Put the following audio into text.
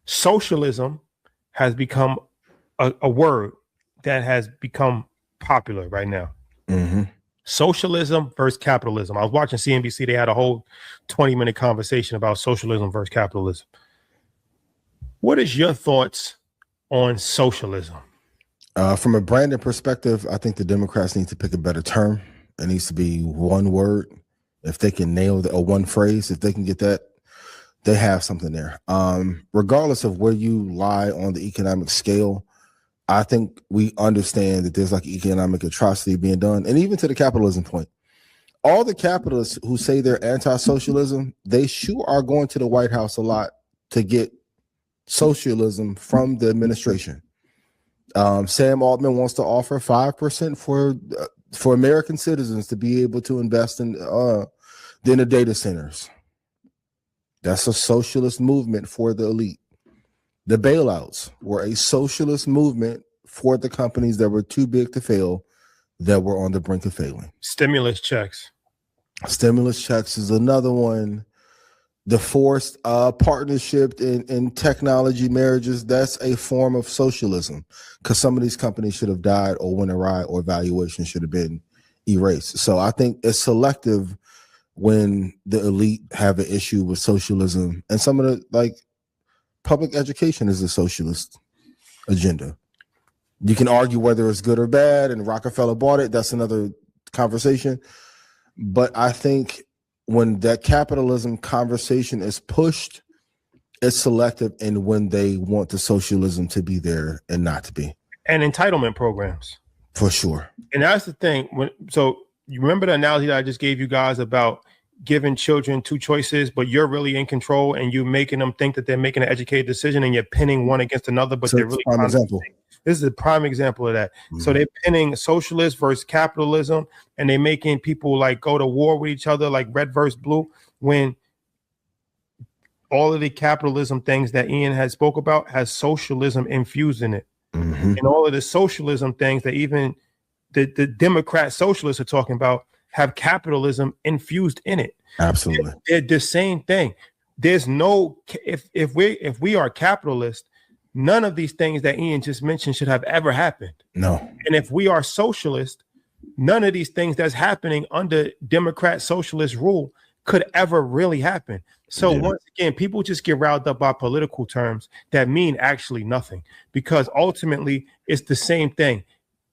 Socialism has become a word that has become popular right now. Mm-hmm. Socialism versus capitalism. I was watching CNBC. They had a whole 20-minute conversation about socialism versus capitalism. What is your thoughts on socialism? From a branding perspective, I think the Democrats need to pick a better term. It needs to be one word. If they can nail or one phrase, if they can get that, they have something there. Regardless of where you lie on the economic scale, I think we understand that there's like economic atrocity being done. And even to the capitalism point, all the capitalists who say they're anti-socialism, they sure are going to the White House a lot to get socialism from the administration. Sam Altman wants to offer 5% for American citizens to be able to invest in the data centers. That's a socialist movement for the elite. The bailouts were a socialist movement for the companies that were too big to fail, that were on the brink of failing. Stimulus checks. Stimulus checks is another one. The forced partnership in technology marriages, that's a form of socialism, because some of these companies should have died or went awry or valuation should have been erased. So I think it's selective when the elite have an issue with socialism, and some of the, like, public education is a socialist agenda. You can argue whether it's good or bad, and Rockefeller bought it. That's another conversation. But I think when that capitalism conversation is pushed, it's selective in when they want the socialism to be there and not to be. And entitlement programs. For sure. And that's the thing. So you remember the analogy that I just gave you guys about giving children two choices, but you're really in control and you making them think that they're making an educated decision and you're pinning one against another, but so they're really prime example. This is a prime example of that. Mm-hmm. So they're pinning socialist versus capitalism, and they're making people like go to war with each other, like red versus blue, when all of the capitalism things that Ian has spoke about has socialism infused in it. Mm-hmm. And all of the socialism things that even the Democrat socialists are talking about have capitalism infused in it. Absolutely. They're the same thing. There's no, if we are capitalist, none of these things that Ian just mentioned should have ever happened. No. And if we are socialist, none of these things that's happening under Democrat socialist rule could ever really happen. So once again, people just get riled up by political terms that mean actually nothing, because ultimately it's the same thing.